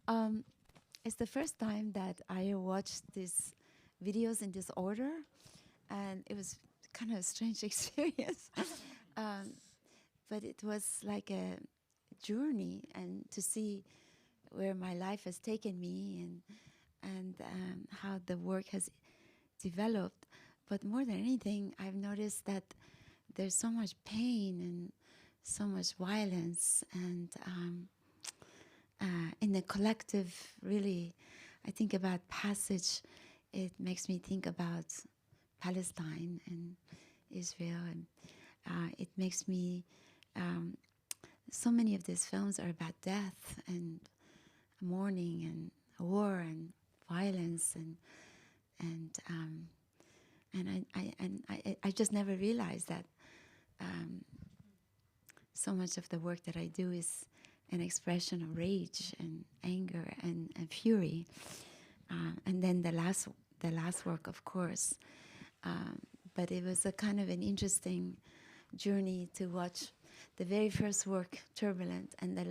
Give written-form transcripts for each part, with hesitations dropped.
Um, it's the first time that I watched these videos in this order, and it was kind of a strange experience. um, but it was like a journey, and to see where my life has taken me, and how the work has developed. But more than anything, I've noticed that there's so much pain and so much violence, and in the collective, really, I think about passage. It makes me think about Palestine and Israel, and it makes me. So many of these films are about death and mourning and war and violence, and I just never realized that so much of the work that I do is an expression of rage and anger and fury. And then the last work, of course. But it was a kind of an interesting journey to watch the very first work, Turbulent, and the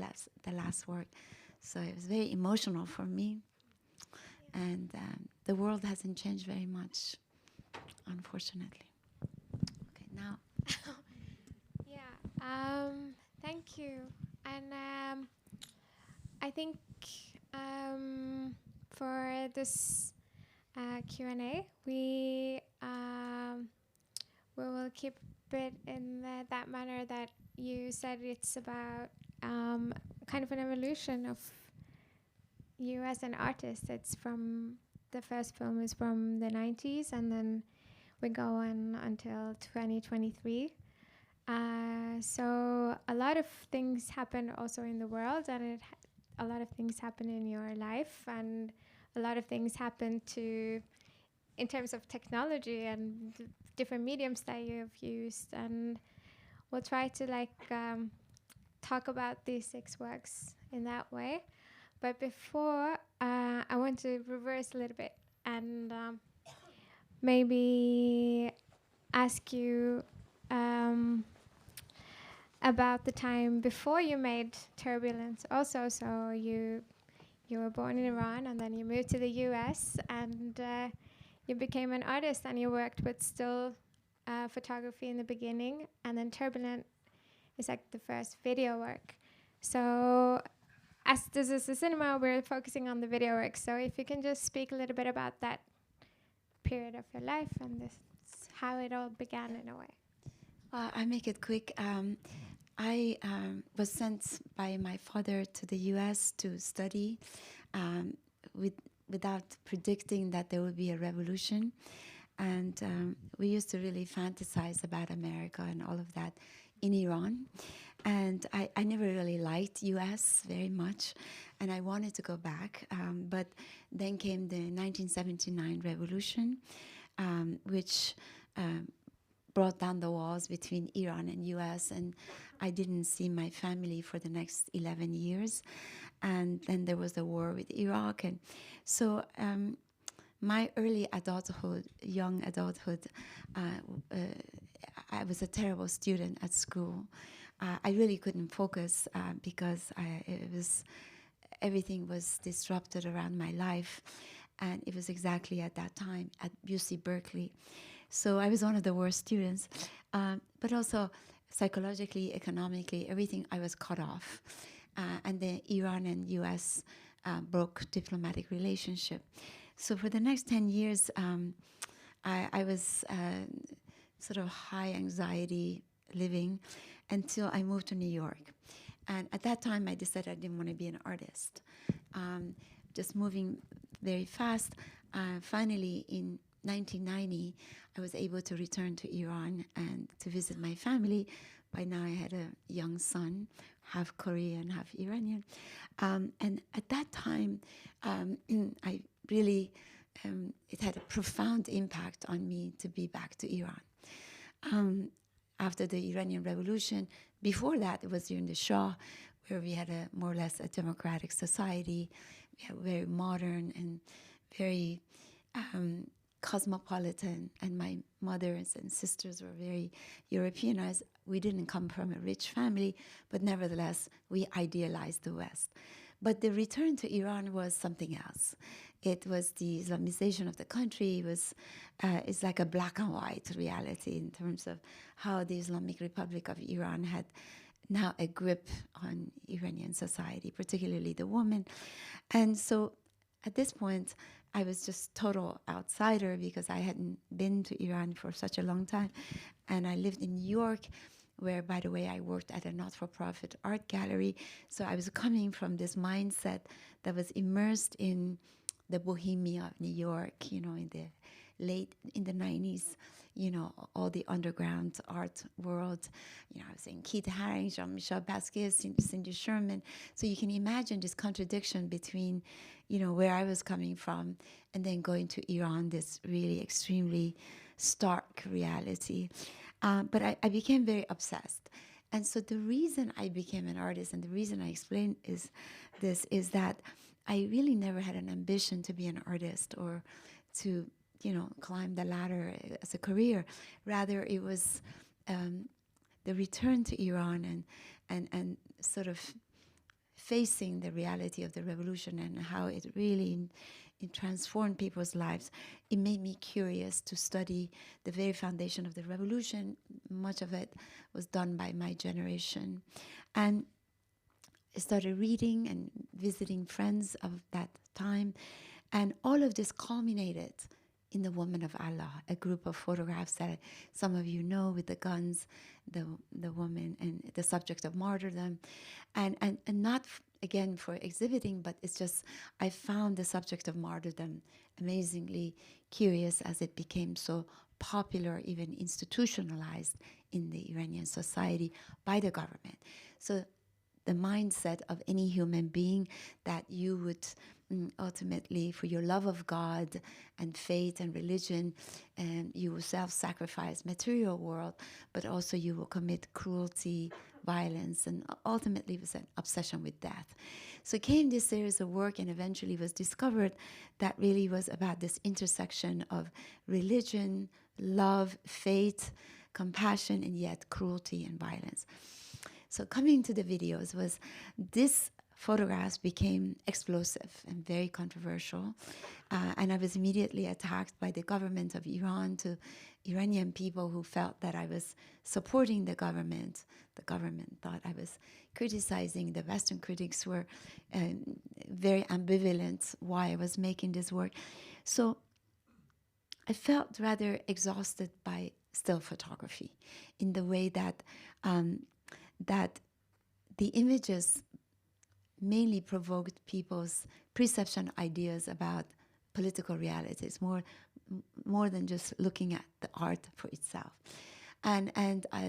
last work. So it was very emotional for me. And the world hasn't changed very much, unfortunately. Okay, now. Yeah, thank you. And I think for this Q&A, we will keep it in that manner that you said. It's about kind of an evolution of you as an artist. It's from the first film is from the 90s, and then we go on until 2023. So a lot of things happen also in the world, and a lot of things happen in your life, and a lot of things happen to in terms of technology and different mediums that you've used. And we'll try to talk about these 6 works in that way. But before, I want to reverse a little bit and maybe ask you about the time before you made Turbulence also. So you were born in Iran, and then you moved to the US, and you became an artist, and you worked with still photography in the beginning, and then Turbulent is like the first video work. So as this is a cinema, we're focusing on the video work. So if you can just speak a little bit about that period of your life and this, how it all began in a way. I make it quick. I was sent by my father to the US to study without predicting that there would be a revolution. And we used to really fantasize about America and all of that in Iran. And I never really liked US very much, and I wanted to go back. But then came the 1979 revolution, which brought down the walls between Iran and US, and I didn't see my family for the next 11 years. And then there was the war with Iraq. And so my early adulthood, young adulthood, I was a terrible student at school. I really couldn't focus because everything was disrupted around my life. And it was exactly at that time at UC Berkeley. So I was one of the worst students, but also psychologically, economically, everything, I was cut off. And the Iran and US broke diplomatic relationship. So for the next 10 years, I was sort of high anxiety living until I moved to New York. And at that time, I decided I didn't want to be an artist. Just moving very fast. Finally, in 1990, I was able to return to Iran and to visit my family. By now, I had a young son, half Korean, half Iranian. And at that time, I really, it had a profound impact on me to be back to Iran. After the Iranian Revolution, before that, it was during the Shah, where we had a more or less a democratic society. We were very modern and very cosmopolitan, and my mothers and sisters were very Europeanized. We didn't come from a rich family, but nevertheless, we idealized the West. But the return to Iran was something else. It was the Islamization of the country. It's like a black and white reality in terms of how the Islamic Republic of Iran had now a grip on Iranian society, particularly the woman. And so at this point, I was just total outsider because I hadn't been to Iran for such a long time. And I lived in New York, where, by the way, I worked at a not-for-profit art gallery. So I was coming from this mindset that was immersed in the bohemia of New York, in the 90s, all the underground art world. I was in Keith Haring, Jean-Michel Basquiat, Cindy Sherman. So you can imagine this contradiction between, where I was coming from and then going to Iran, this really extremely stark reality. But I became very obsessed. And so the reason I became an artist and the reason I explain is that I really never had an ambition to be an artist or to, climb the ladder as a career. Rather, it was the return to Iran and sort of facing the reality of the revolution and how it really it transformed people's lives. It made me curious to study the very foundation of the revolution. Much of it was done by my generation. And I started reading and visiting friends of that time. And all of this culminated in The Woman of Allah, a group of photographs that some of you know, with the guns, the woman, and the subject of martyrdom. And not, again, for exhibiting, but it's just, I found the subject of martyrdom amazingly curious as it became so popular, even institutionalized in the Iranian society by the government. So the mindset of any human being that you would ultimately, for your love of God and faith and religion, and you will self-sacrifice material world, but also you will commit cruelty, violence, and ultimately it was an obsession with death. So came this series of work, and eventually was discovered that really was about this intersection of religion, love, faith, compassion, and yet cruelty and violence. So coming to the videos was this photographs became explosive and very controversial. And I was immediately attacked by the government of Iran, to Iranian people who felt that I was supporting the government. The government thought I was criticizing. The Western critics were very ambivalent why I was making this work. So I felt rather exhausted by still photography in the way that that the images mainly provoked people's perception ideas about political realities, more than just looking at the art for itself. And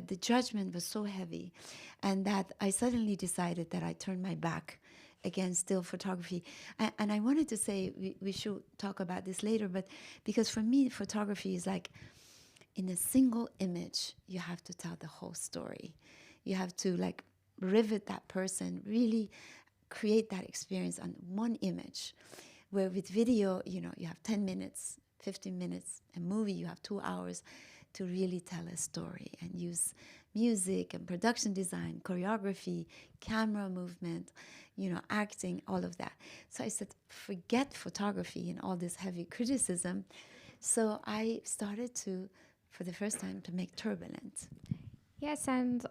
the judgment was so heavy, and that I suddenly decided that I turned my back against still photography. And I wanted to say, we should talk about this later, but because for me, photography is like, in a single image, you have to tell the whole story. You have to like rivet that person, really create that experience on one image. Where with video, you have 10 minutes, 15 minutes. A movie, you have 2 hours to really tell a story and use music and production design, choreography, camera movement, acting, all of that. So I said, forget photography and all this heavy criticism. So I started to, for the first time, to make Turbulent. Yes, and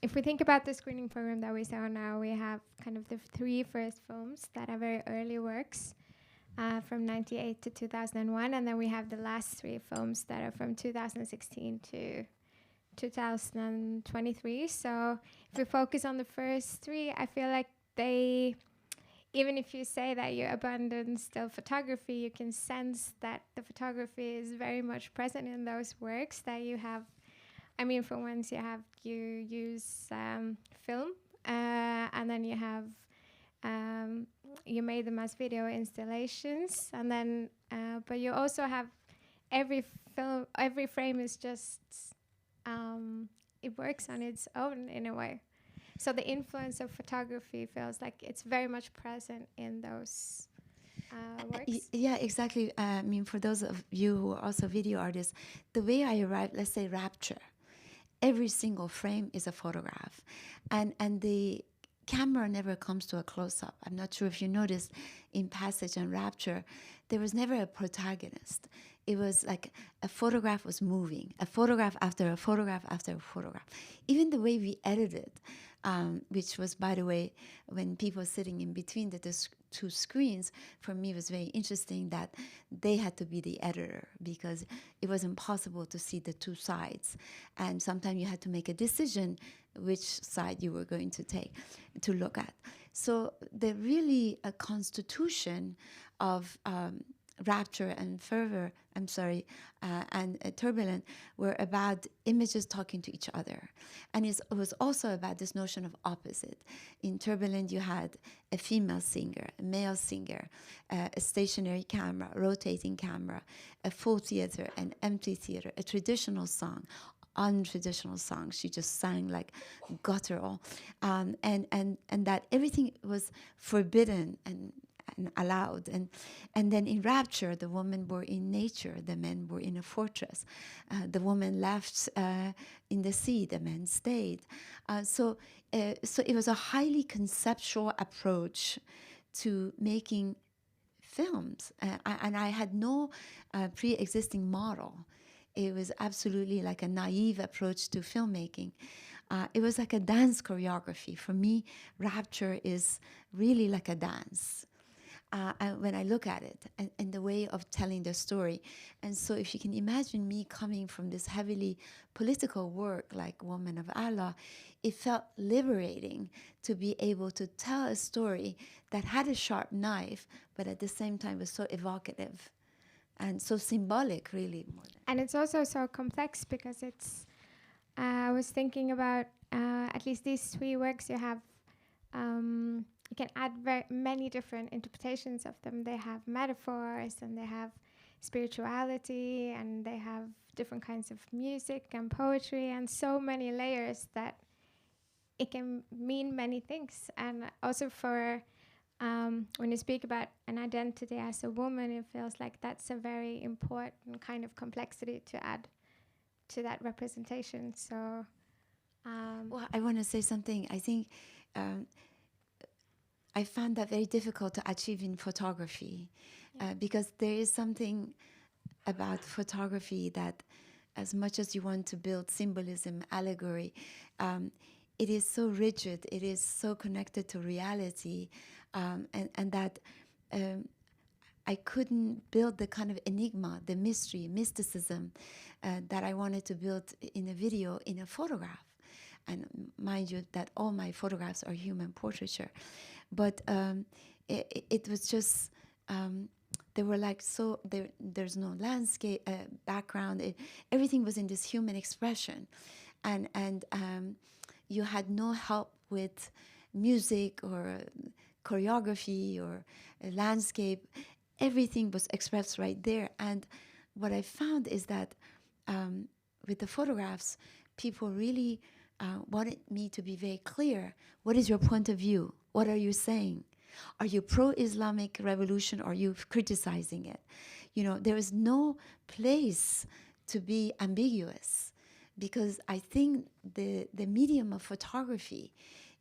if we think about the screening program that we saw now, we have kind of the 3 first films that are very early works from 98 to 2001, and then we have the last 3 films that are from 2016 to 2023. So if we focus on the first 3, I feel like they, even if you say that you abandon still photography, you can sense that the photography is very much present in those works that you have. I mean, for once, you use film, and then you have you made them as video installations, and then but you also have every frame is just it works on its own in a way. So the influence of photography feels like it's very much present in those works. Yeah, exactly. I mean, for those of you who are also video artists, the way I arrived, let's say Rapture, every single frame is a photograph. And the camera never comes to a close-up. I'm not sure if you noticed in Passage and Rapture, there was never a protagonist. It was like a photograph was moving, a photograph after a photograph after a photograph. Even the way we edited, which was, by the way, when people sitting in between the two screens, for me was very interesting that they had to be the editor because it was impossible to see the two sides. And sometimes you had to make a decision which side you were going to take to look at. So the really a constitution of Rapture and Fervor, and Turbulent were about images talking to each other. And it was also about this notion of opposite. In Turbulent, you had a female singer, a male singer, a stationary camera, rotating camera, a full theater, an empty theater, a traditional song, untraditional songs. She just sang like guttural, and that everything was forbidden and allowed. And then in Rapture, the women were in nature, the men were in a fortress. The woman left in the sea, the men stayed. So it was a highly conceptual approach to making films. And I had no pre-existing model. It was absolutely like a naive approach to filmmaking. It was like a dance choreography. For me, Rapture is really like a dance. When I look at it and the way of telling the story. And so if you can imagine me coming from this heavily political work like Woman of Allah, it felt liberating to be able to tell a story that had a sharp knife, but at the same time was so evocative and so symbolic, really. And it's also so complex because it's, I was thinking about at least these three works you have, you can add very many different interpretations of them. They have metaphors and they have spirituality and they have different kinds of music and poetry and so many layers that it can mean many things. And also for when you speak about an identity as a woman, it feels like that's a very important kind of complexity to add to that representation. So, well, I want to say something. I think I found that very difficult to achieve in photography, because there is something about photography that, as much as you want to build symbolism, allegory, it is so rigid, it is so connected to reality, and that I couldn't build the kind of enigma, the mystery, mysticism that I wanted to build in a video, in a photograph. And mind you, that all my photographs are human portraiture. But it was just, they were like, so there's no landscape background. Everything was in this human expression. And you had no help with music or choreography or landscape. Everything was expressed right there. And what I found is that with the photographs, people really wanted me to be very clear. What is your point of view? What are you saying? Are you pro-Islamic revolution or are you criticizing it? You know, there is no place to be ambiguous, because I think the medium of photography,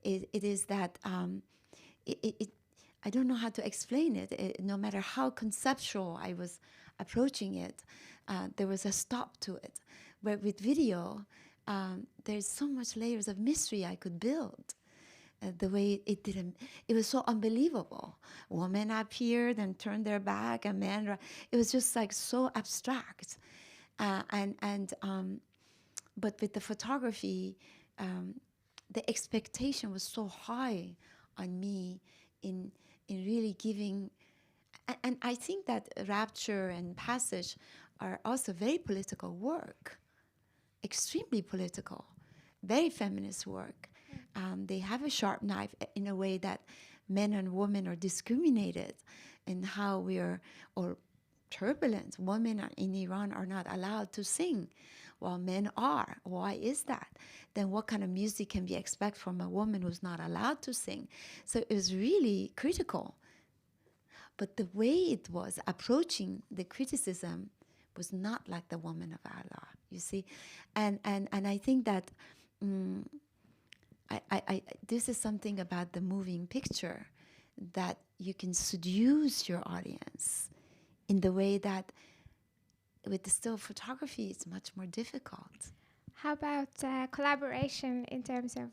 it is that, I don't know how to explain it. No matter how conceptual I was approaching it, there was a stop to it. But with video, there's so much layers of mystery I could build. The way it was so unbelievable. Women appeared and turned their back, and men, it was just like so abstract. But with the photography, the expectation was so high on me in really giving, and I think that Rapture and Passage are also very political work, extremely political, very feminist work. They have a sharp knife in a way that men and women are discriminated in how we are, or turbulent. Women in Iran are not allowed to sing, while men are. Why is that? Then what kind of music can we expect from a woman who's not allowed to sing? So it was really critical. But the way it was approaching the criticism was not like the Woman of Allah, you see? And I think that this is something about the moving picture that you can seduce your audience in the way that with the still photography it's much more difficult. How about collaboration in terms of,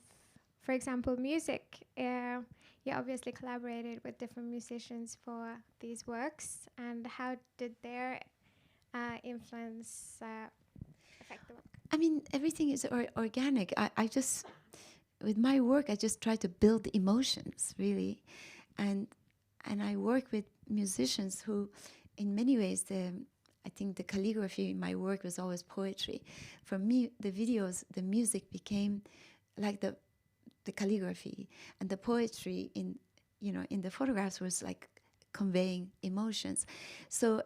for example, music? You obviously collaborated with different musicians for these works, and how did their influence affect the work? I mean, everything is organic. I just, with my work, I just try to build emotions, really. And I work with musicians who, in many ways, I think the calligraphy in my work was always poetry. For me, the videos, the music became like the calligraphy, and the poetry in the photographs was like conveying emotions. So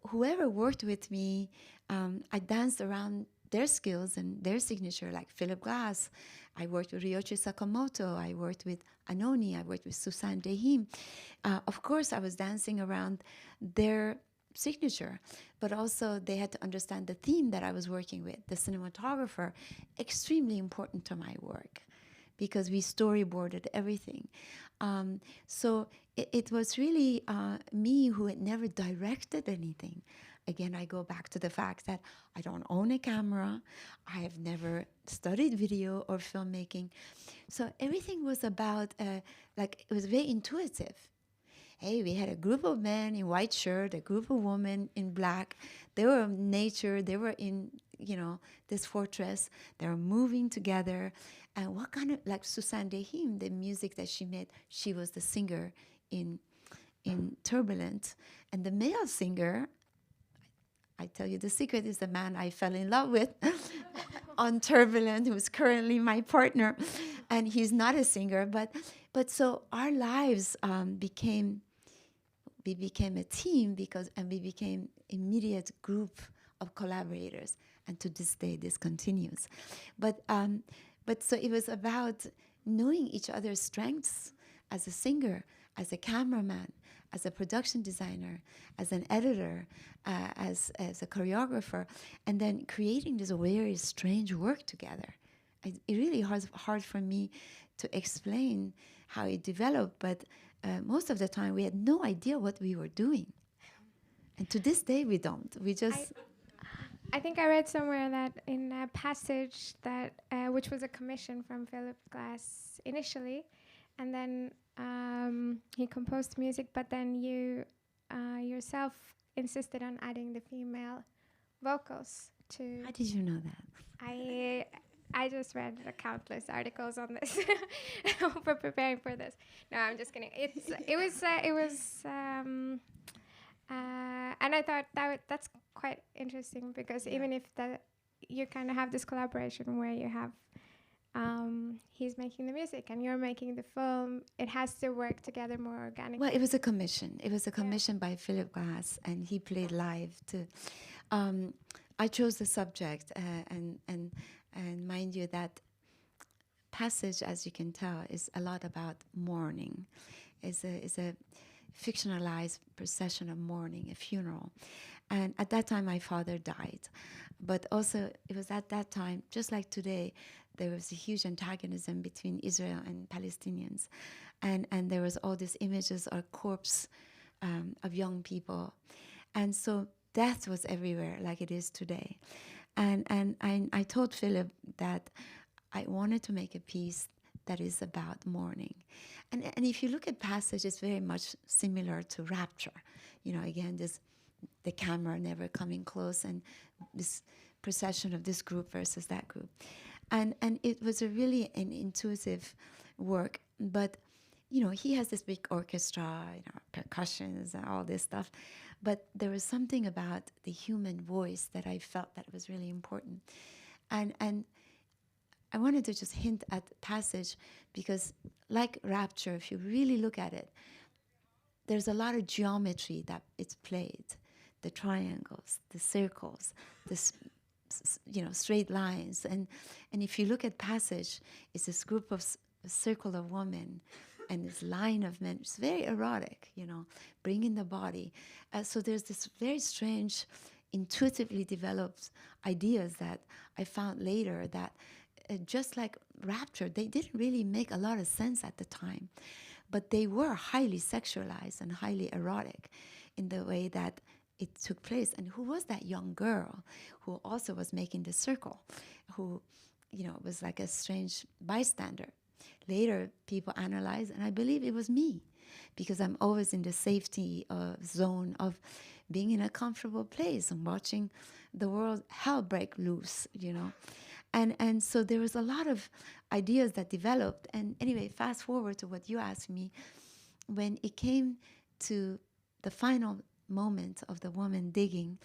whoever worked with me, I danced around their skills and their signature, like Philip Glass. I worked with Ryoichi Sakamoto. I worked with Anoni. I worked with Susan Dehim. Of course, I was dancing around their signature, but also they had to understand the theme that I was working with, the cinematographer, extremely important to my work, because we storyboarded everything. So it was really me who had never directed anything. Again, I go back to the fact that I don't own a camera. I have never studied video or filmmaking. So everything was about, it was very intuitive. Hey, we had a group of men in white shirt, a group of women in black. They were in nature. They were in, this fortress. They were moving together. And what kind of, like Susan Dehim, the music that she made, she was the singer in Turbulent. And the male singer, I tell you the secret, is the man I fell in love with on Turbulent, who's currently my partner. And he's not a singer, but so our lives we became a team and we became immediate group of collaborators. And to this day, this continues. But so it was about knowing each other's strengths as a singer, as a cameraman, as a production designer, as an editor, as a choreographer, and then creating this very strange work together. It really was hard for me to explain how it developed, but most of the time we had no idea what we were doing. And to this day we don't. We just... I think I read somewhere that in a passage that which was a commission from Philip Glass initially, and then he composed music, but then you yourself insisted on adding the female vocals to... How did you know that? I just read countless articles on this for preparing for this. No, I'm just kidding. And I thought that's quite interesting, because even if you kind of have this collaboration where you have he's making the music and you're making the film, it has to work together more organically. Well, it was a commission. It was a commission by Philip Glass, and he played live too. I chose the subject, and mind you that passage, as you can tell, is a lot about mourning. Is a fictionalized procession of mourning, a funeral. And at that time, my father died. But also, it was at that time, just like today, there was a huge antagonism between Israel and Palestinians. And there was all these images of corpse of young people. And so death was everywhere, like it is today. And I told Philip that I wanted to make a piece that is about mourning. And if you look at Passage, it's very much similar to Rapture. Again, the camera never coming close, and this procession of this group versus that group. And it was really an intuitive work. But, he has this big orchestra, percussions and all this stuff. But there was something about the human voice that I felt that was really important. And I wanted to just hint at Passage because, like Rapture, if you really look at it, there's a lot of geometry that it's played. The triangles, the circles, the straight lines. And if you look at Passage, it's this group of a circle of women and this line of men. It's very erotic, bringing the body. So there's this very strange, intuitively developed ideas that I found later that just like Rapture, they didn't really make a lot of sense at the time, but they were highly sexualized and highly erotic in the way that it took place. And who was that young girl who also was making the circle, who, was like a strange bystander? Later, people analyzed, and I believe it was me, because I'm always in the safety zone of being in a comfortable place and watching the world hell break loose. And so there was a lot of ideas that developed. And anyway, fast forward to what you asked me, when it came to the final moment of the woman digging,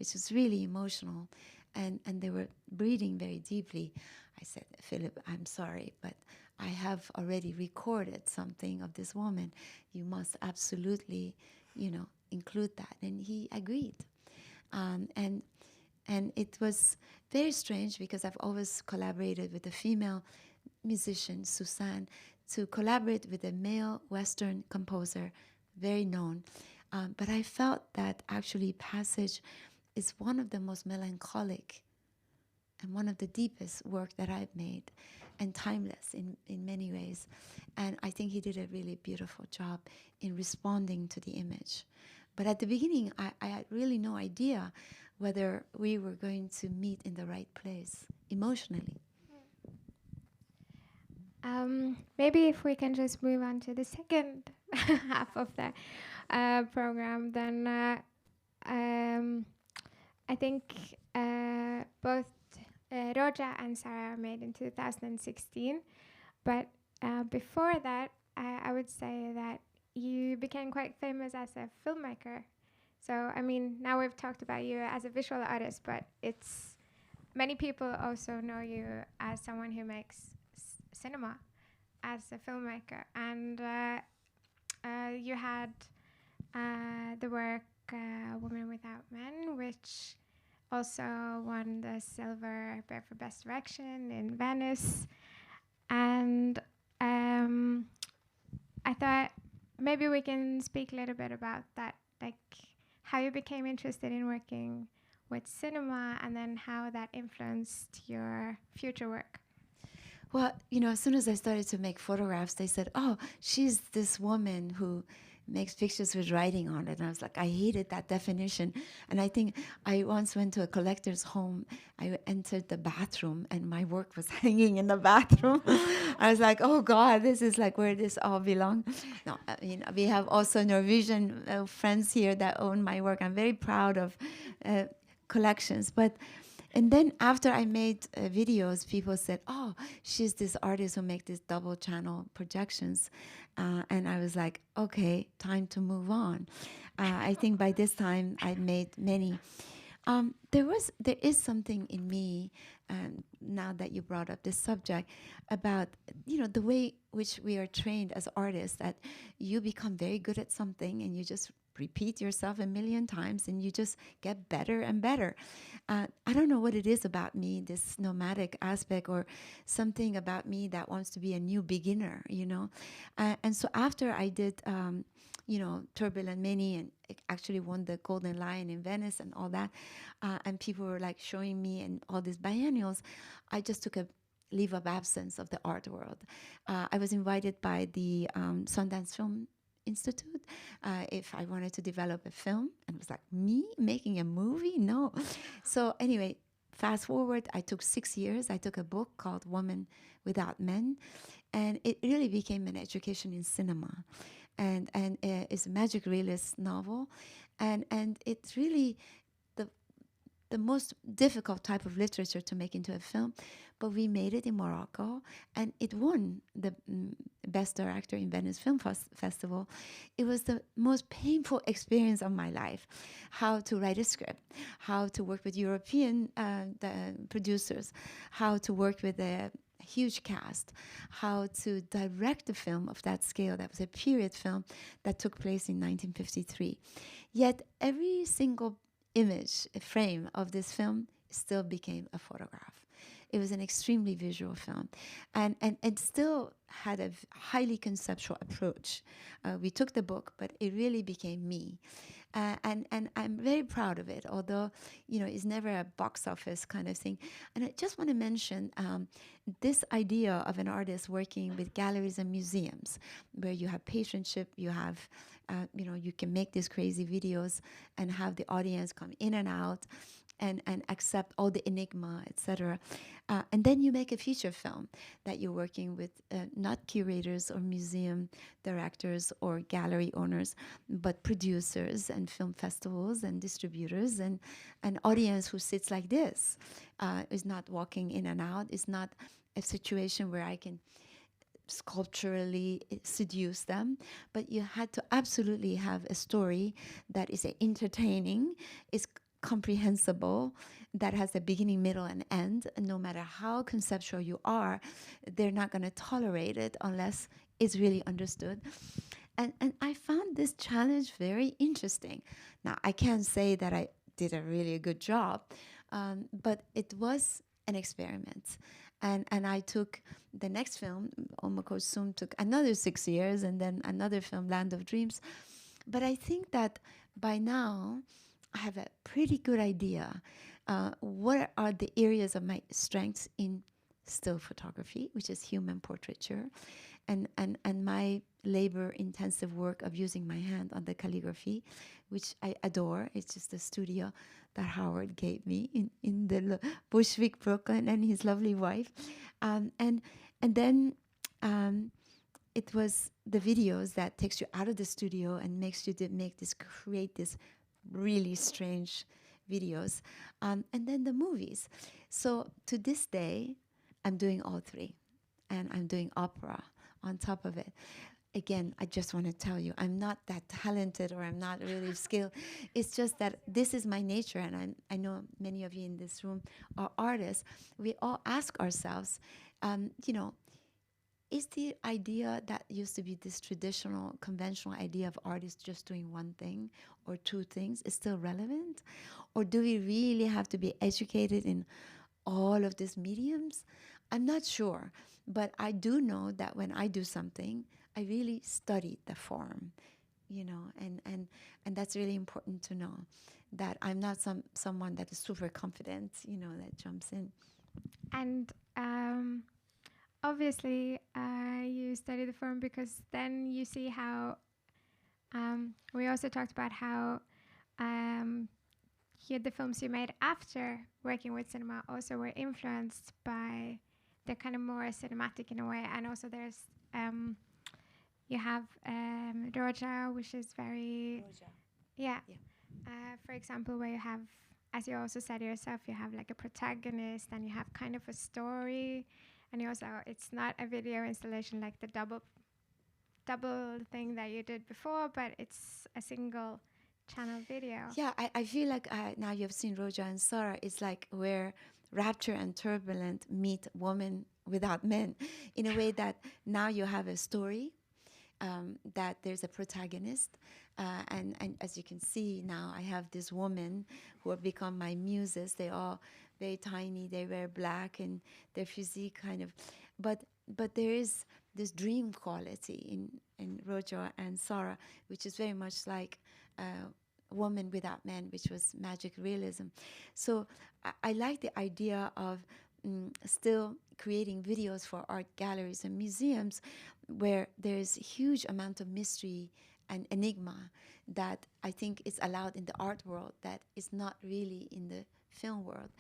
which was really emotional, and they were breathing very deeply, I said, Philip, I'm sorry, but I have already recorded something of this woman. You must absolutely, include that. And he agreed. And it was very strange, because I've always collaborated with a female musician, Suzanne, to collaborate with a male Western composer, very known. But I felt that actually Passage is one of the most melancholic and one of the deepest work that I've made, and timeless in many ways. And I think he did a really beautiful job in responding to the image. But at the beginning, I had really no idea whether we were going to meet in the right place emotionally. Maybe if we can just move on to the second half of the program, then I think both Roja and Sarah made in 2016. But before that, I would say that you became quite famous as a filmmaker. So, I mean, now we've talked about you as a visual artist, but many people also know you as someone who makes cinema as a filmmaker. And you had the work Women Without Men, which also won the Silver Bear for Best Direction in Venice. And I thought maybe we can speak a little bit about that, like how you became interested in working with cinema, and then how that influenced your future work. Well, as soon as I started to make photographs, they said, oh, she's this woman who makes pictures with writing on it. And I was like, I hated that definition. And I think I once went to a collector's home. I entered the bathroom and my work was hanging in the bathroom. I was like, oh God, this is like where this all belongs. No, we have also Norwegian friends here that own my work. I'm very proud of collections. And then after I made videos, people said, oh, she's this artist who makes these double channel projections. And I was like, okay, time to move on. I think by this time I made many. There is something in me, now that you brought up this subject, about the way which we are trained as artists, that you become very good at something and you just repeat yourself a million times and you just get better and better. I don't know what it is about me, this nomadic aspect, or something about me that wants to be a new beginner, and so after I did Turbulent Mini, and it actually won the Golden Lion in Venice and all that, and people were like showing me and all these biennials, I just took a leave of absence of the art world. I was invited by the Sundance Film Institute if I wanted to develop a film, and it was like, me making a movie? No. So anyway, fast forward, I took 6 years. I took a book called Women Without Men, and it really became an education in cinema, and it's a magic realist novel, and it's really the most difficult type of literature to make into a film, but we made it in Morocco, and it won the Best Director in Venice Film Festival. It was the most painful experience of my life, how to write a script, how to work with European producers, how to work with a huge cast, how to direct a film of that scale. That was a period film that took place in 1953. Yet every single image, a frame of this film still became a photograph. It was an extremely visual film, and it still had a highly conceptual approach. We took the book, but it really became me. And I'm very proud of it, although, it's never a box office kind of thing. And I just want to mention this idea of an artist working with galleries and museums, where you have patronship, you have, you can make these crazy videos and have the audience come in and out and accept all the enigma, etc. And then you make a feature film that you're working with not curators or museum directors or gallery owners, but producers and film festivals and distributors and an audience who sits like this, is not walking in and out. It's not a situation where I can sculpturally seduce them, but you had to absolutely have a story that is entertaining, is comprehensible, that has a beginning, middle, and end. And no matter how conceptual you are, they're not going to tolerate it unless it's really understood. And I found this challenge very interesting. Now, I can't say that I did a really good job, but it was an experiment. And I took the next film, Omakosum, took another 6 years, and then another film, Land of Dreams. But I think that by now, I have a pretty good idea what are the areas of my strengths in still photography, which is human portraiture, and my labor-intensive work of using my hand on the calligraphy, which I adore. It's just a studio that Howard gave me in the Bushwick, Brooklyn, and his lovely wife. And then it was the videos that takes you out of the studio and makes you create this really strange videos. And then the movies. So to this day, I'm doing all three. And I'm doing opera on top of it. Again, I just want to tell you, I'm not that talented or I'm not really skilled. It's just that this is my nature, and I know many of you in this room are artists. We all ask ourselves, is the idea that used to be this traditional, conventional idea of artists just doing one thing or two things is still relevant? Or do we really have to be educated in all of these mediums? I'm not sure, but I do know that when I do something, I really study the form, and that's really important to know, that I'm not someone that is super confident, that jumps in. And obviously, you study the form because then you see how. We also talked about how the films you made after working with cinema also were influenced by the kind of more cinematic in a way, and also there's you have Roja, which is very yeah. For example, where you have, as you also said yourself, you have like a protagonist and you have kind of a story, and you also, it's not a video installation like the double thing that you did before, but it's a single channel video. Yeah, I feel like now you've seen Roja and Sarah, it's like where Rapture and Turbulent meet Woman Without Men, in a way that now you have a story, that there's a protagonist, and as you can see now, I have this woman who have become my muses. They're all very tiny, they wear black, and their physique kind of, but there is this dream quality in Roja and Sarah, which is very much like Woman Without Men, which was magic realism. So I like the idea of still creating videos for art galleries and museums where there's a huge amount of mystery and enigma that I think is allowed in the art world that is not really in the film world,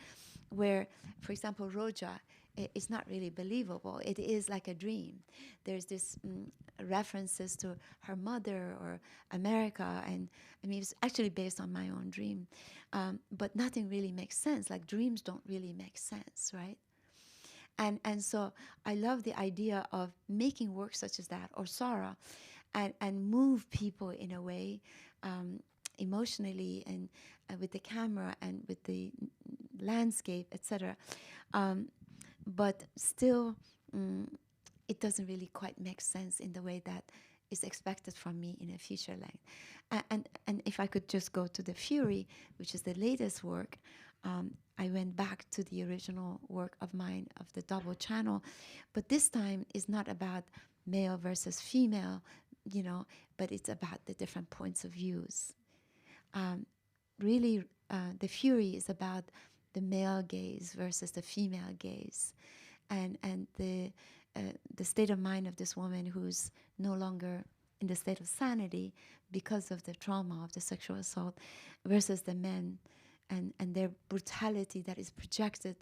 where, for example, Roja is not really believable. It is like a dream. There's this references to her mother or America, and I mean, it's actually based on my own dream, but nothing really makes sense. Like, dreams don't really make sense, right? And so I love the idea of making work such as that, or Sarah, and move people in a way, emotionally, and with the camera and with the landscape, etc. But still, it doesn't really quite make sense in the way that is expected from me in a feature length. And if I could just go to The Fury, which is the latest work, I went back to the original work of mine of the double channel, but this time is not about male versus female, but it's about the different points of views. really the fury is about the male gaze versus the female gaze, and the state of mind of this woman who's no longer in the state of sanity because of the trauma of the sexual assault, versus the men and their brutality that is projected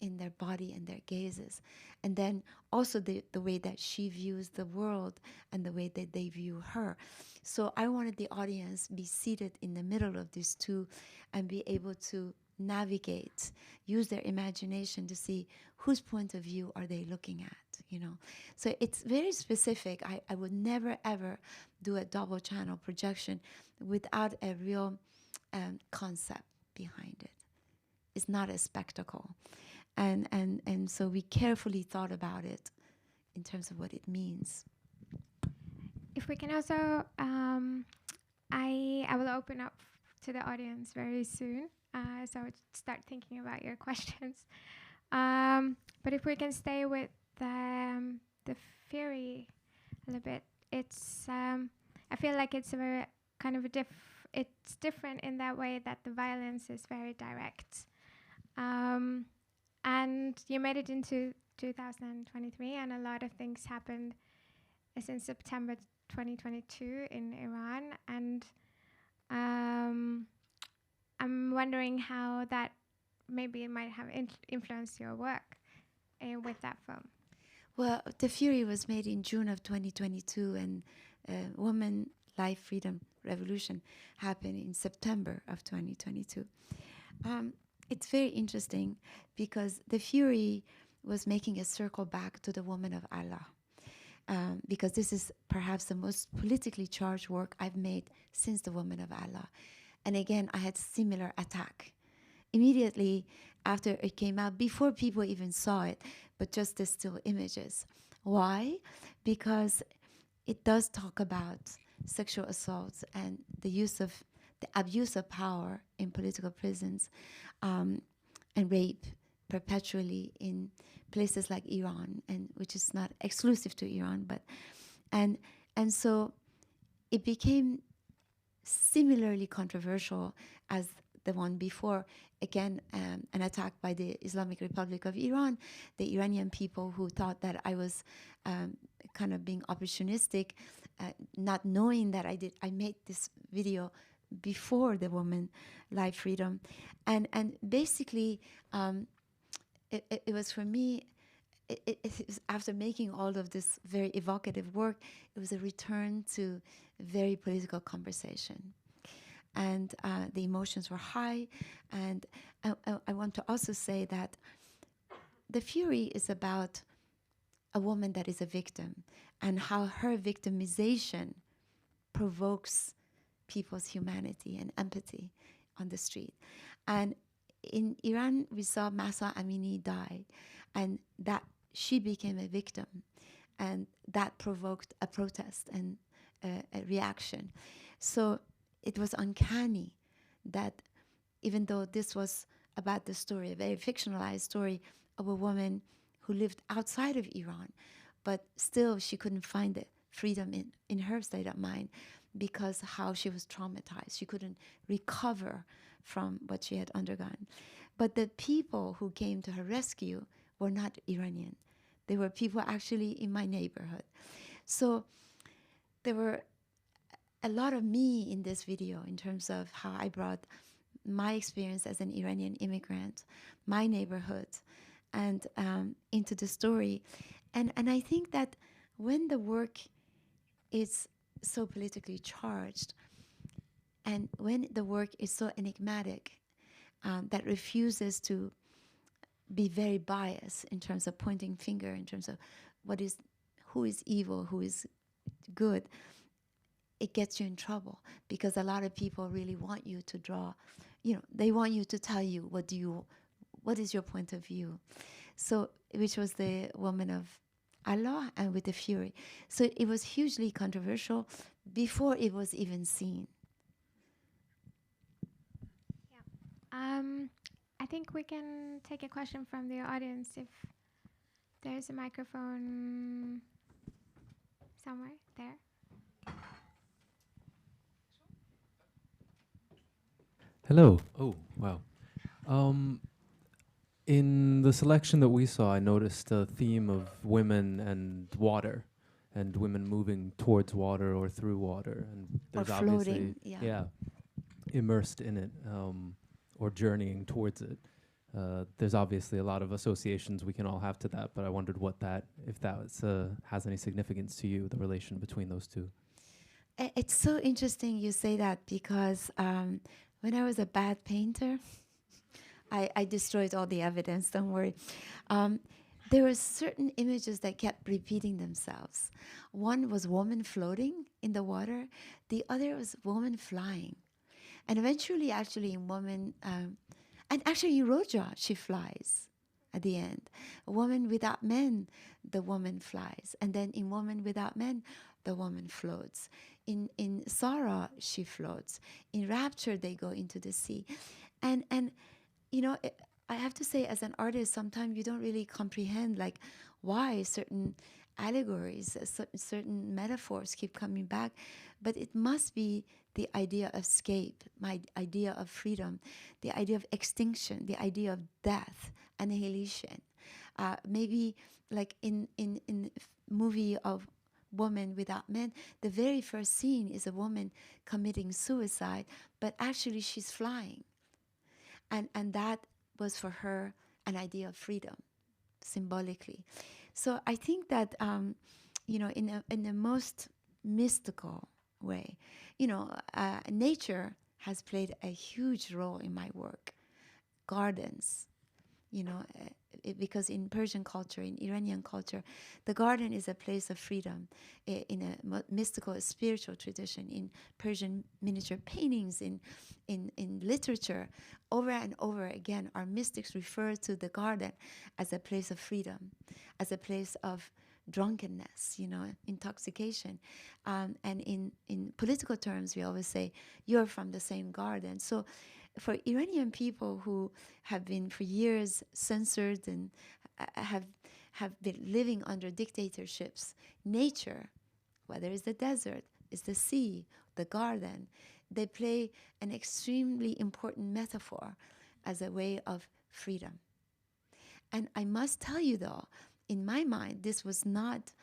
in their body and their gazes. And then also the way that she views the world and the way that they view her. So I wanted the audience be seated in the middle of these two and be able to navigate, use their imagination to see whose point of view are they looking at, you know. So it's very specific. I would never ever do a double channel projection without a real concept behind it. It's not a spectacle. And so we carefully thought about it in terms of what it means. If we can also, I will open up to the audience very soon, so start thinking about your questions. But if we can stay with the fury a little bit, it's I feel like it's a very kind of it's different in that way that the violence is very direct. And you made it into 2023, and a lot of things happened since September 2022 in Iran. And I'm wondering how that maybe it might have influenced your work with that film. Well, The Fury was made in June of 2022, and Women, Life, Freedom, Revolution happened in September of 2022. It's very interesting because The Fury was making a circle back to the woman of Allah, because this is perhaps the most politically charged work I've made since the woman of Allah. And again, I had similar attack immediately after it came out, before people even saw it, but just the still images. Why? Because it does talk about sexual assaults and the abuse of power in political prisons, and rape perpetually in places like Iran, and which is not exclusive to Iran, but and so it became similarly controversial as the one before. Again, an attack by the Islamic Republic of Iran, the Iranian people who thought that I was kind of being opportunistic, not knowing that I made this video before the woman, life, freedom, and basically it was for me. It was after making all of this very evocative work, it was a return to very political conversation. And the emotions were high. And I want to also say that The Fury is about a woman that is a victim and how her victimization provokes people's humanity and empathy on the street. And in Iran, we saw Mahsa Amini die, and that she became a victim, and that provoked a protest and a reaction. So it was uncanny that even though this was about the story, a very fictionalized story of a woman who lived outside of Iran, but still she couldn't find the freedom in her state of mind because how she was traumatized. She couldn't recover from what she had undergone. But the people who came to her rescue were not Iranian. They were people actually in my neighborhood. So there were a lot of me in this video in terms of how I brought my experience as an Iranian immigrant, my neighborhood, and into the story. And I think that when the work is so politically charged, and when the work is so enigmatic, that refuses to be very biased in terms of pointing finger, in terms of who is evil, who is good, it gets you in trouble, because a lot of people really want you to draw, they want you to tell you what is your point of view. So, which was the woman of Allah and with The Fury. So it was hugely controversial before it was even seen. Yeah. I think we can take a question from the audience if there's a microphone somewhere there. Hello. Oh, wow. Um, in the selection that we saw, I noticed a theme of women and water, and women moving towards water or through water. And Or there's obviously, floating, yeah. yeah, immersed in it, or journeying towards it. There's obviously a lot of associations we can all have to that, but I wondered if that was, has any significance to you, the relation between those two. It's so interesting you say that because when I was a bad painter, I destroyed all the evidence, don't worry. Um, there were certain images that kept repeating themselves. One was woman floating in the water, the other was woman flying. And eventually, actually, in woman, and actually in Roja, she flies at the end. A woman without men, the woman flies. And then in Woman Without Men, the woman floats. In Sarah, she floats. In Rapture, they go into the sea. And you know, I have to say, as an artist, sometimes you don't really comprehend like why certain allegories, certain metaphors keep coming back, but it must be the idea of escape, my idea of freedom, the idea of extinction, the idea of death, annihilation. Maybe like in movie of Woman Without Men, the very first scene is a woman committing suicide, but actually she's flying. And that was for her an idea of freedom, symbolically. So I think that, in the most mystical way, nature has played a huge role in my work. Gardens, because in Persian culture, in Iranian culture, the garden is a place of freedom. In a mystical, spiritual tradition, in Persian miniature paintings, in literature, over and over again, our mystics refer to the garden as a place of freedom, as a place of drunkenness, intoxication. And in political terms, we always say, you're from the same garden. So for Iranian people who have been for years censored and have been living under dictatorships, nature, whether it's the desert, it's the sea, the garden, they play an extremely important metaphor as a way of freedom. And I must tell you though, in my mind, this was not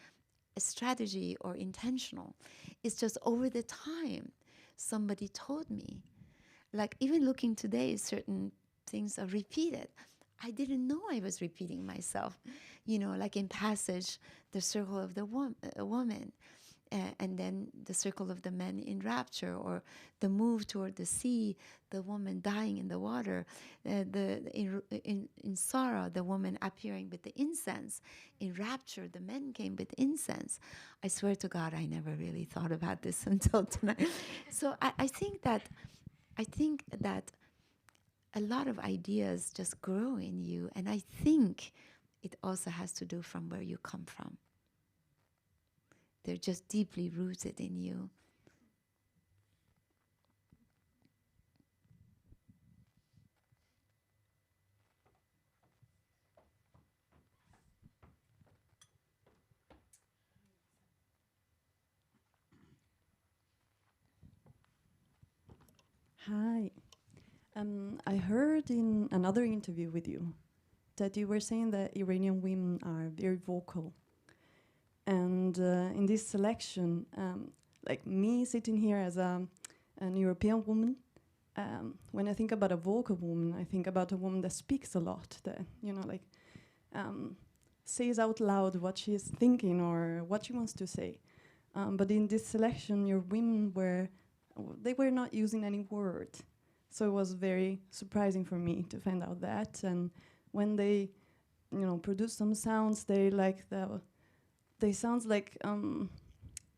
a strategy or intentional. It's just over the time, somebody told me, like even looking today, certain things are repeated. I didn't know I was repeating myself. Like in Passage, the circle of the woman, and then the circle of the men in Rapture, or the move toward the sea, the woman dying in the water, in Sarah, the woman appearing with the incense. In Rapture, the men came with incense. I swear to God, I never really thought about this until tonight. So I think that a lot of ideas just grow in you, and I think it also has to do from where you come from. They're just deeply rooted in you. Hi. I heard in another interview with you that you were saying that Iranian women are very vocal. And in this selection, like me sitting here as an European woman, when I think about a vocal woman, I think about a woman that speaks a lot, that, says out loud what she is thinking or what she wants to say. But in this selection, your women they were not using any word. So it was very surprising for me to find out that. And when they, produce some sounds, they sounds like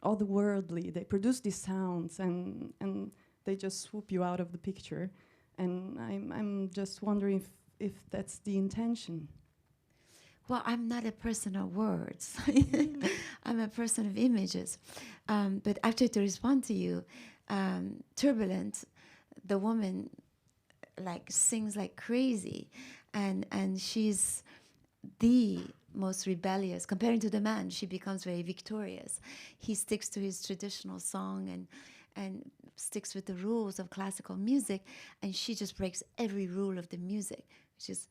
otherworldly. They produce these sounds and they just swoop you out of the picture. And I'm just wondering if that's the intention. Well, I'm not a person of words. I'm a person of images. But actually, to respond to you, Turbulent, the woman like sings like crazy, and she's the most rebellious. Comparing to the man, she becomes very victorious. He sticks to his traditional song, and sticks with the rules of classical music, and she just breaks every rule of the music, which is,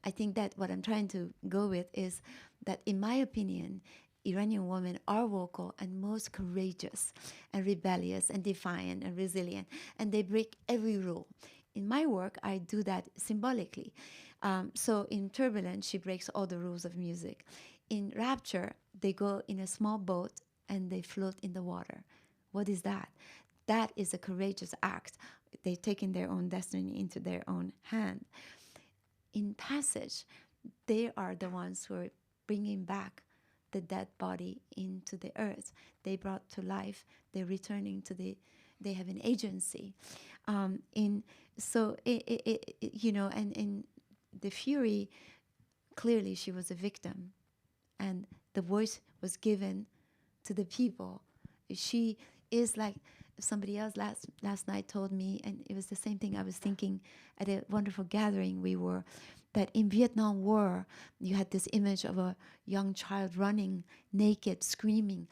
I think that what I'm trying to go with is that, in my opinion, Iranian women are vocal and most courageous and rebellious and defiant and resilient, and they break every rule. In my work, I do that symbolically. So in Turbulence, she breaks all the rules of music. In Rapture, they go in a small boat and they float in the water. What is that? That is a courageous act. They've taken their own destiny into their own hand. In Passage, they are the ones who are bringing back the dead body into the earth. They brought to life. They're returning to the. They have an agency. And in the Fury, clearly she was a victim, and the voice was given to the people. She is like somebody else last night told me, and it was the same thing I was thinking at a wonderful gathering we were, that in Vietnam War, you had this image of a young child running naked, screaming,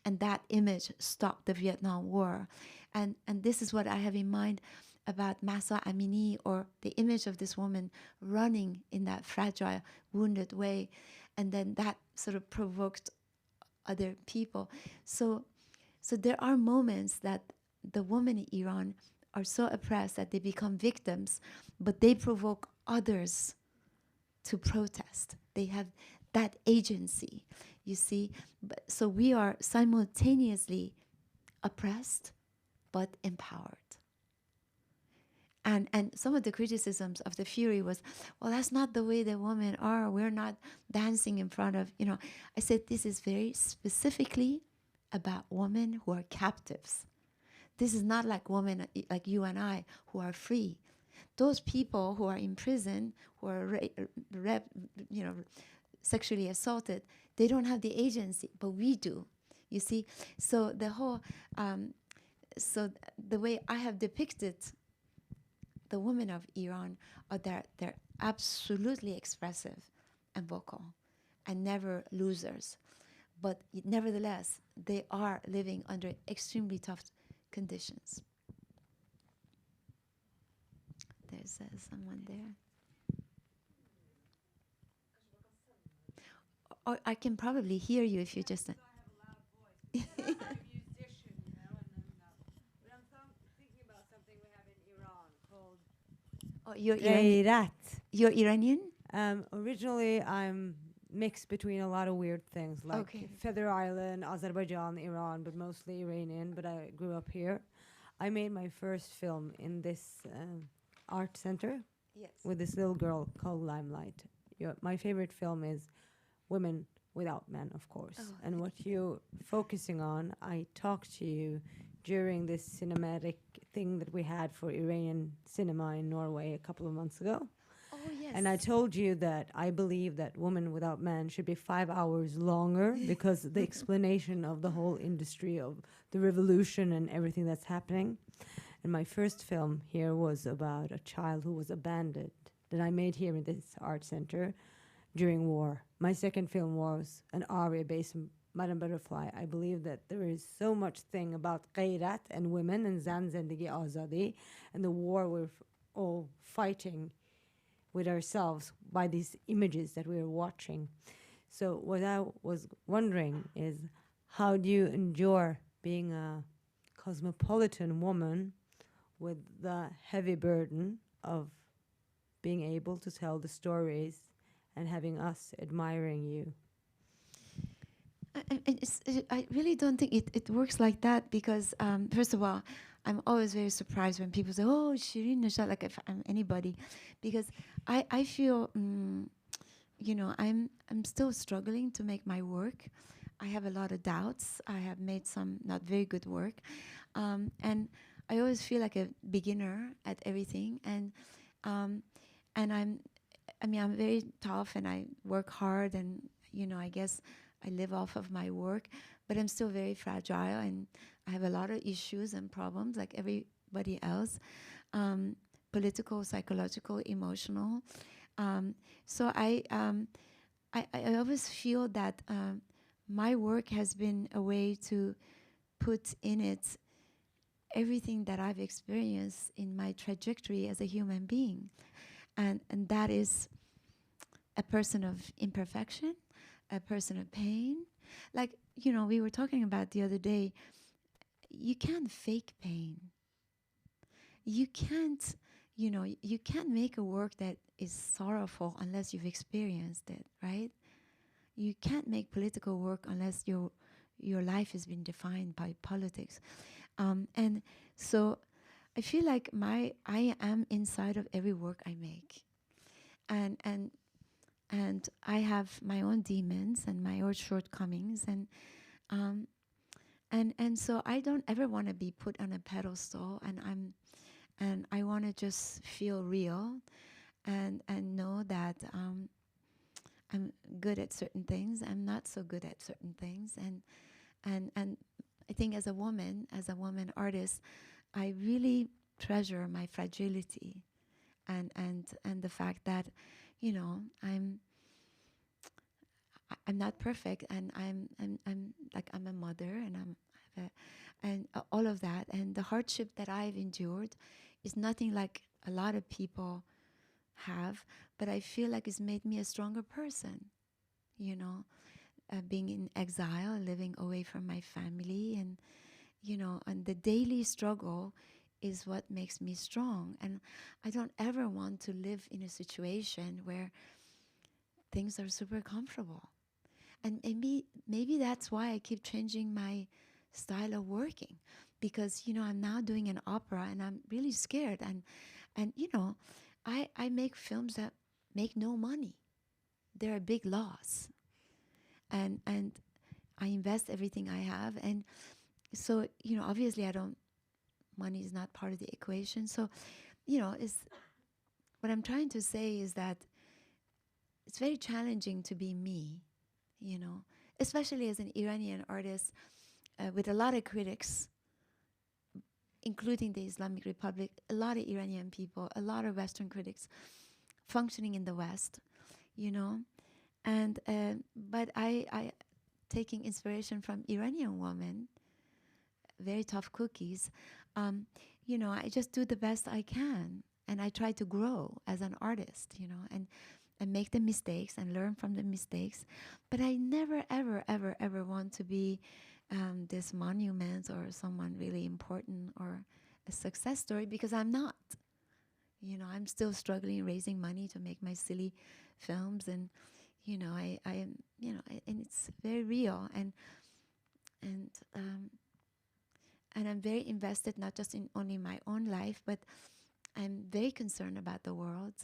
and that image stopped the Vietnam War. And this is what I have in mind about Mahsa Amini, or the image of this woman running in that fragile, wounded way. And then that sort of provoked other people. So there are moments that the women in Iran are so oppressed that they become victims, but they provoke others to protest. They have that agency, you see. So we are simultaneously oppressed, but empowered. And some of the criticisms of the Fury was, well, that's not the way the women are. We're not dancing in front of, I said, this is very specifically about women who are captives. This is not like women like you and I who are free. Those people who are in prison, who are sexually assaulted, they don't have the agency, but we do. You see, so the whole, so the way I have depicted the women of Iran are they're absolutely expressive and vocal, and never losers. But nevertheless, they are living under extremely tough conditions. There's someone there. Or I can probably hear you if you just. Oh, you're Iranian. You're Iranian? Originally, I'm mixed between a lot of weird things, like Feather Island, Azerbaijan, Iran, but mostly Iranian. But I grew up here. I made my first film in this art center with this little girl called Limelight. My favorite film is Women Without Men, of course. Oh, and what you're focusing on, I talked to you during this cinematic thing that we had for Iranian cinema in Norway a couple of months ago. Oh, yes. And I told you that I believe that Woman Without Men should be 5 hours longer because the explanation of the whole industry of the revolution and everything that's happening. And my first film here was about a child who was abandoned that I made here in this art center during war. My second film was an aria based on Madame Butterfly. I believe that there is so much thing about Ghayrat and women and Zan Zendegi Azadi and the war we're all fighting with ourselves by these images that we're watching. So what I was wondering is, how do you endure being a cosmopolitan woman with the heavy burden of being able to tell the stories and having us admiring you? I really don't think it works like that, because first of all, I'm always very surprised when people say, "Oh, Shirin Neshat," like if I'm anybody, because I feel I'm still struggling to make my work. I have a lot of doubts. I have made some not very good work, and I always feel like a beginner at everything. And I'm very tough, and I work hard, and I guess I live off of my work, but I'm still very fragile, and I have a lot of issues and problems like everybody else, political, psychological, emotional. So I always feel that my work has been a way to put in it everything that I've experienced in my trajectory as a human being. And that is a person of imperfection, a person of pain. Like, we were talking about the other day, you can't fake pain. You can't, you can't make a work that is sorrowful unless you've experienced it, right? You can't make political work unless your life has been defined by politics. And so I feel like I am inside of every work I make. And I have my own demons and my own shortcomings, and so I don't ever want to be put on a pedestal, and I want to just feel real, and know that I'm good at certain things. I'm not so good at certain things, and I think as a woman artist, I really treasure my fragility, and the fact that, I'm not perfect, and I'm a mother, and all of that, and the hardship that I've endured is nothing like a lot of people have, but I feel like it's made me a stronger person, being in exile, living away from my family, and and the daily struggle is what makes me strong. And I don't ever want to live in a situation where things are super comfortable. And maybe that's why I keep changing my style of working, because I'm now doing an opera, and I'm really scared, and I make films that make no money. They're a big loss, and I invest everything I have, and so obviously money is not part of the equation. So it's what I'm trying to say is that it's very challenging to be me, especially as an Iranian artist, with a lot of critics, including the Islamic Republic, a lot of Iranian people, a lot of Western critics functioning in the West, and but I taking inspiration from Iranian women, very tough cookies, I just do the best I can, and I try to grow as an artist, and make the mistakes and learn from the mistakes. But I never, ever, ever, ever want to be this monument or someone really important or a success story, because I'm not. I'm still struggling raising money to make my silly films, and I am, and it's very real, and I'm very invested, not just in only my own life, but I'm very concerned about the world.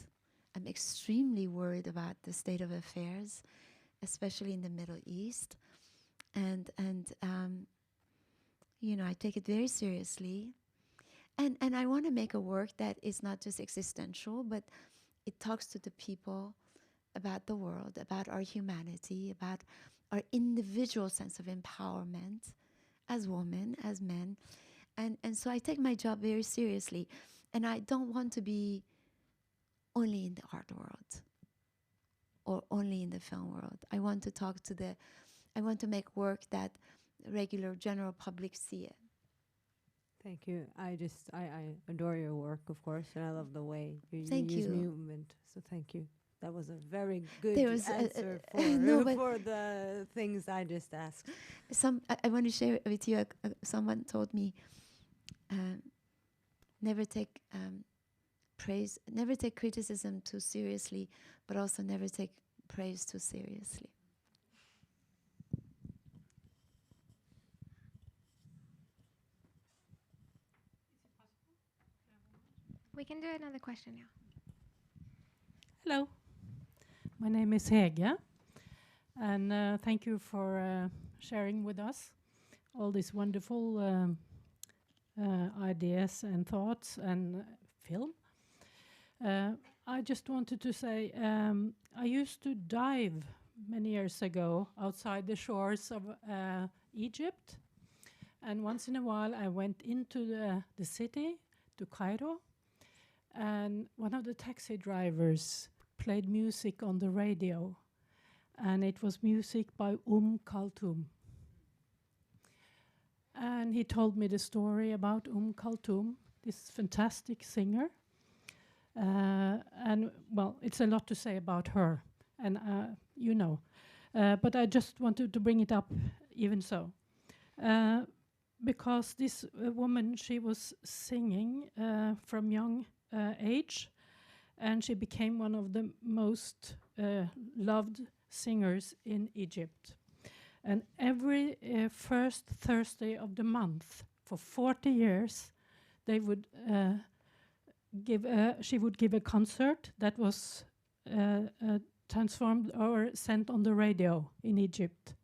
I'm extremely worried about the state of affairs, especially in the Middle East, and I take it very seriously, and I want to make a work that is not just existential, but it talks to the people about the world, about our humanity, about our individual sense of empowerment as women, as men, and so I take my job very seriously, and I don't want to be only in the art world or only in the film world. I want to make work that regular general public see it. Thank you. I adore your work, of course, and I love the way you Thank use you. movement. So thank you. That was a very good There was answer no, but for the things I just asked. I want to share with you. Someone told me, never take praise, never take criticism too seriously, but also never take praise too seriously. We can do another question now. Hello, my name is Hege, and thank you for sharing with us all these wonderful ideas and thoughts and film. I just wanted to say I used to dive many years ago outside the shores of Egypt, and once in a while I went into the city, to Cairo, and one of the taxi drivers played music on the radio, and it was music by Kulthum. and he told me the story about Kulthum, this fantastic singer. And well, it's a lot to say about her, and you know, but I just wanted to bring it up even so. Because this woman, she was singing from young age, and she became one of the most loved singers in Egypt. And every first Thursday of the month for 40 years, they would she would give a concert that was transformed or sent on the radio in Egypt.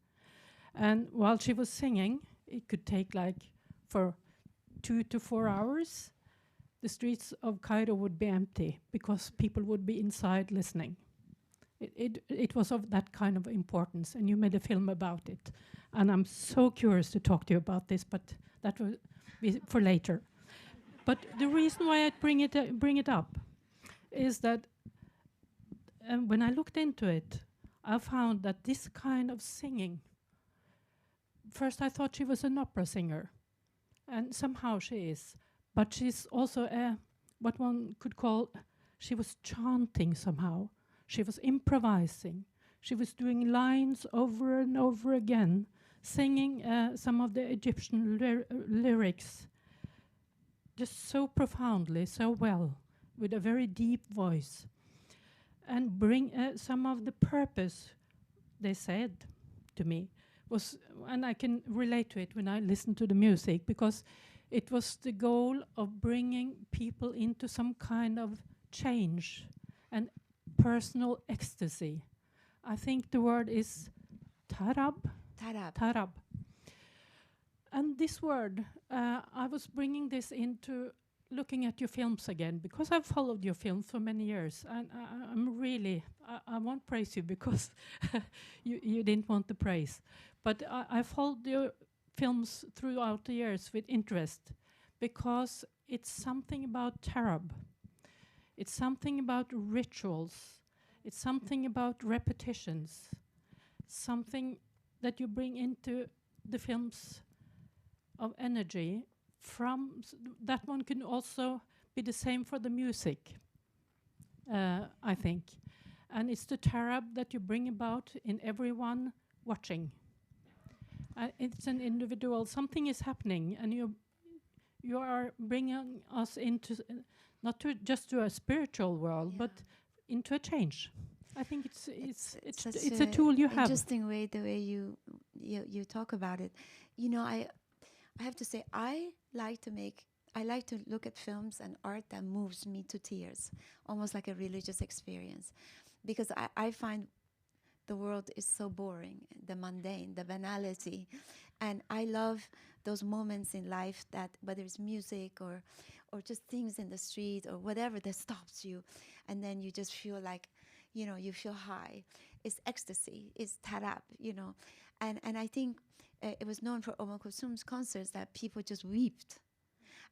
And while she was singing, it could take like for 2 to 4 hours, the streets of Cairo would be empty because people would be inside listening. It was of that kind of importance, and you made a film about it. And I'm so curious to talk to you about this, but that will be for later. But the reason why I bring it up is that when I looked into it, I found that this kind of singing, first I thought she was an opera singer, and somehow she is, but she's also what one could call, she was chanting somehow. She was improvising. She was doing lines over and over again, singing some of the Egyptian lyrics just so profoundly, so well, with a very deep voice, and bring some of the purpose, they said to me, was, and I can relate to it when I listen to the music, because it was the goal of bringing people into some kind of change and personal ecstasy. I think the word is tarab. Tarab. Tarab. And this word, I was bringing this into looking at your films again, because I've followed your films for many years, and I'm really, I won't praise you because you didn't want the praise, but I followed your films throughout the years with interest, because it's something about tarab. It's something about rituals. It's something about repetitions. Something that you bring into the films of energy. From that one can also be the same for the music, I think. And it's the tarab that you bring about in everyone watching. It's an individual, something is happening, and you are bringing us into not to just to a spiritual world, but into a change. I think it's a tool you have. Interesting way, the way you talk about it. You know, I have to say, I like to look at films and art that moves me to tears, almost like a religious experience, because I find the world is so boring, the mundane, the banality, and I love those moments in life that, whether it's music or just things in the street or whatever, that stops you, and then you just feel like, you know, you feel high. It's ecstasy, it's tarab, you know, and I think it was known for Kulthum's concerts that people just wept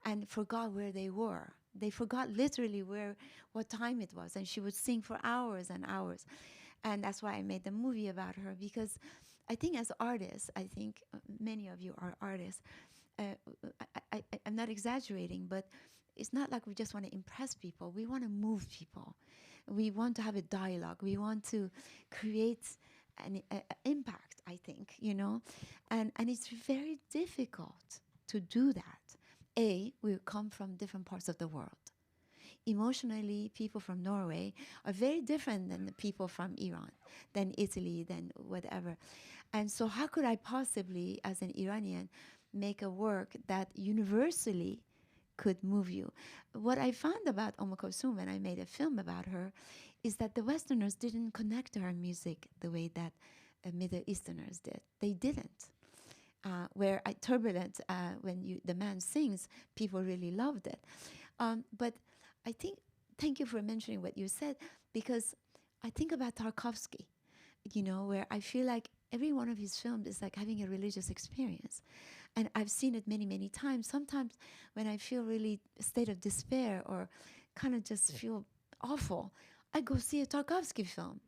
and forgot where they were. They forgot literally what time it was, and she would sing for hours and hours. And that's why I made the movie about her, because I think as artists, I think many of you are artists, I'm not exaggerating, but it's not like we just want to impress people. We want to move people. We want to have a dialogue. We want to create an impact, I think, you know. And it's very difficult to do that. We come from different parts of the world. Emotionally, people from Norway are very different than the people from Iran, than Italy, than whatever. And so how could I possibly, as an Iranian, make a work that universally could move you? What I found about Kulthum when I made a film about her is that the Westerners didn't connect to her music the way that Middle Easterners did. They didn't. Where Turbulent, when the man sings, people really loved it. But I think, thank you for mentioning what you said, because I think about Tarkovsky, you know, where I feel like every one of his films is like having a religious experience. And I've seen it many, many times. Sometimes when I feel really a state of despair or kind of just feel awful, I go see a Tarkovsky film.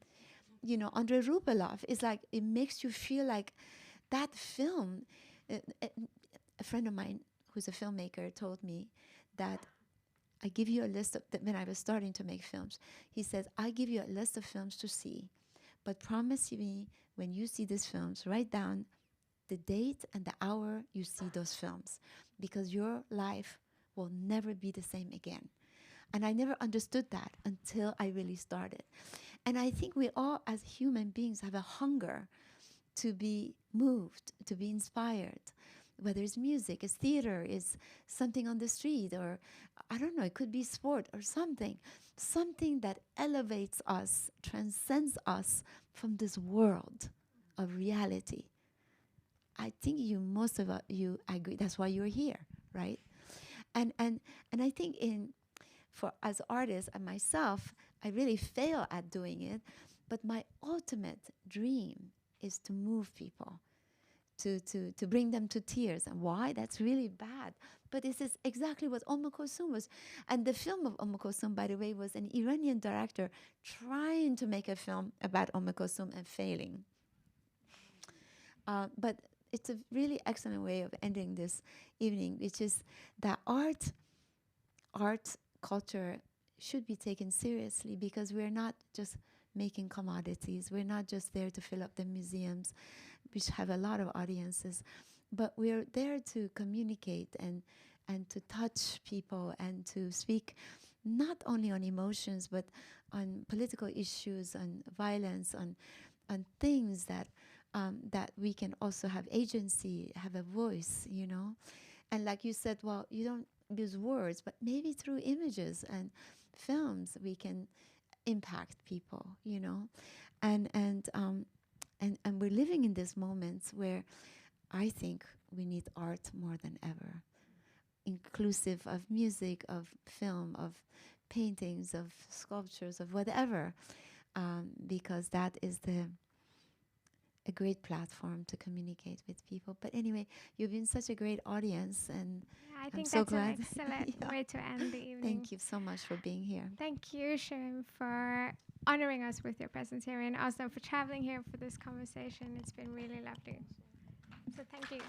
You know, Andrei Rublev is like, it makes you feel like that film, a friend of mine who's a filmmaker told me that I give you a list of, when I was starting to make films, he says, I give you a list of films to see, but promise me when you see these films, write down the date and the hour you see those films, because your life will never be the same again. And I never understood that until I really started. And I think we all, as human beings, have a hunger to be moved, to be inspired, whether it's music, it's theater, it's something on the street, or I don't know, it could be sport or something that elevates us, transcends us from this world of reality. I think most of you agree. That's why you're here, right? And I think for as artists and myself, I really fail at doing it. But my ultimate dream is to move people, to bring them to tears. And why? That's really bad. But this is exactly what Kulthum was. And the film of Kulthum, by the way, was an Iranian director trying to make a film about Kulthum and failing. But it's a really excellent way of ending this evening, which is that art, culture should be taken seriously, because we're not just making commodities. We're not just there to fill up the museums, which have a lot of audiences, but we're there to communicate and to touch people and to speak not only on emotions, but on political issues, on violence, on things that we can also have agency, have a voice, you know. And like you said, well, you don't use words, but maybe through images and films we can impact people, you know. And we're living in these moments where I think we need art more than ever, inclusive of music, of film, of paintings, of sculptures, of whatever, because that is a great platform to communicate with people. But anyway, you've been such a great audience, and I think so that's glad. an excellent way to end the evening. Thank you so much for being here. Thank you, Shirin, for honoring us with your presence here, and also for traveling here for this conversation. It's been really lovely. So thank you.